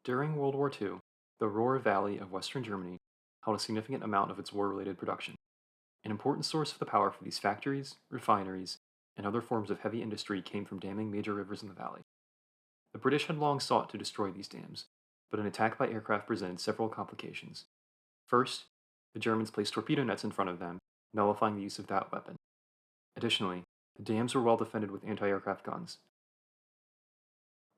During World War II, the Ruhr Valley of Western Germany held a significant amount of its war-related production. An important source of the power for these factories, refineries, and other forms of heavy industry came from damming major rivers in the valley. The British had long sought to destroy these dams, but an attack by aircraft presented several complications. First, the Germans placed torpedo nets in front of them, nullifying the use of that weapon. Additionally, the dams were well defended with anti-aircraft guns.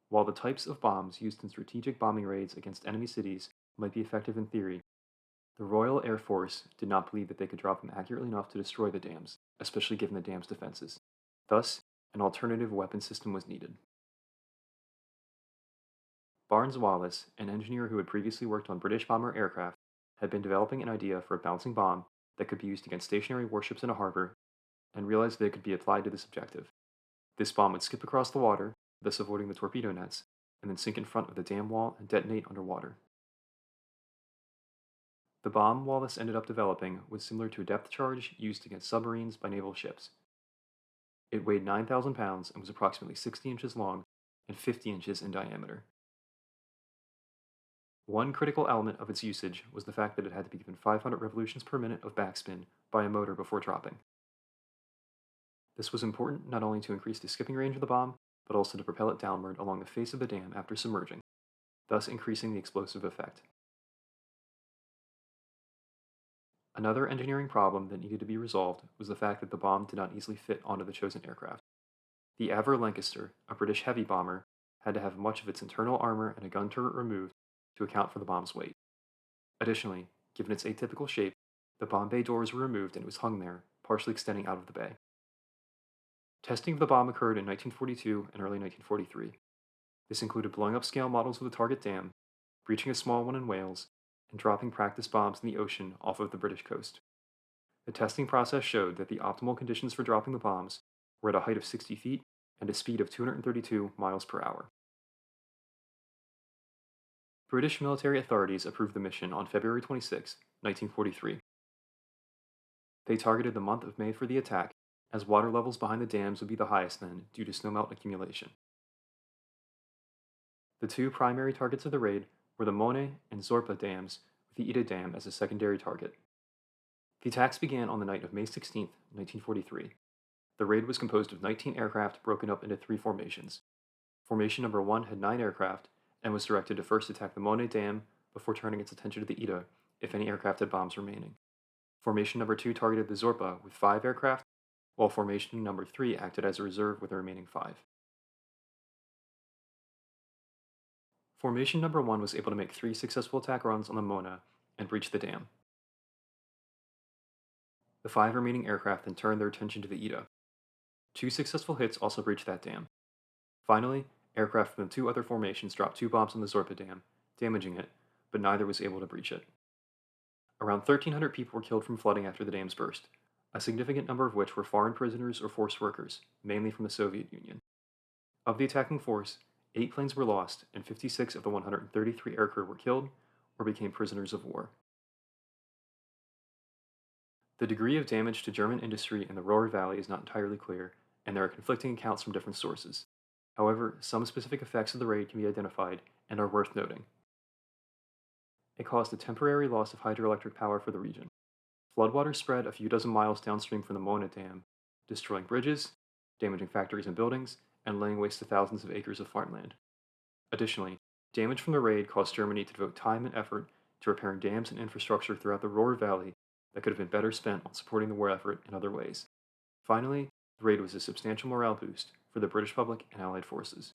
While the types of bombs used in strategic bombing raids against enemy cities might be effective in theory, the Royal Air Force did not believe that they could drop them accurately enough to destroy the dams, especially given the dam's defenses. Thus, an alternative weapon system was needed. Barnes Wallis, an engineer who had previously worked on British bomber aircraft, had been developing an idea for a bouncing bomb that could be used against stationary warships in a harbor and realized that it could be applied to this objective. This bomb would skip across the water, thus avoiding the torpedo nets, and then sink in front of the dam wall and detonate underwater. The bomb Wallace ended up developing was similar to a depth charge used against submarines by naval ships. It weighed 9,000 pounds and was approximately 60 inches long and 50 inches in diameter. One critical element of its usage was the fact that it had to be given 500 revolutions per minute of backspin by a motor before dropping. This was important not only to increase the skipping range of the bomb, but also to propel it downward along the face of the dam after submerging, thus increasing the explosive effect. Another engineering problem that needed to be resolved was the fact that the bomb did not easily fit onto the chosen aircraft. The Avro Lancaster, a British heavy bomber, had to have much of its internal armor and a gun turret removed to account for the bomb's weight. Additionally, given its atypical shape, the bomb bay doors were removed and it was hung there, partially extending out of the bay. Testing of the bomb occurred in 1942 and early 1943. This included blowing up scale models of the target dam, breaching a small one in Wales, and dropping practice bombs in the ocean off of the British coast. The testing process showed that the optimal conditions for dropping the bombs were at a height of 60 feet and a speed of 232 miles per hour. British military authorities approved the mission on February 26, 1943. They targeted the month of May for the attack, as water levels behind the dams would be the highest then due to snowmelt accumulation. The two primary targets of the raid were the Mone and Zorpa dams, with the Ida Dam as a secondary target. The attacks began on the night of May 16, 1943. The raid was composed of 19 aircraft broken up into three formations. Formation number 1 had 9 aircraft and was directed to first attack the Mone Dam before turning its attention to the Ida if any aircraft had bombs remaining. Formation number 2 targeted the Zorpa with 5 aircraft, while formation number 3 acted as a reserve with the remaining 5. Formation number 1 was able to make 3 successful attack runs on the Mona and breach the dam. The 5 remaining aircraft then turned their attention to the Ida. 2 successful hits also breached that dam. Finally, aircraft from the 2 other formations dropped 2 bombs on the Zorpa Dam, damaging it, but neither was able to breach it. Around 1,300 people were killed from flooding after the dams burst, a significant number of which were foreign prisoners or forced workers, mainly from the Soviet Union. Of the attacking force, 8 planes were lost, and 56 of the 133 aircrew were killed or became prisoners of war. The degree of damage to German industry in the Ruhr Valley is not entirely clear, and there are conflicting accounts from different sources. However, some specific effects of the raid can be identified and are worth noting. It caused a temporary loss of hydroelectric power for the region. Floodwater spread a few dozen miles downstream from the Mona Dam, destroying bridges, damaging factories and buildings, and laying waste to thousands of acres of farmland. Additionally, damage from the raid caused Germany to devote time and effort to repairing dams and infrastructure throughout the Ruhr Valley that could have been better spent on supporting the war effort in other ways. Finally, the raid was a substantial morale boost for the British public and Allied forces.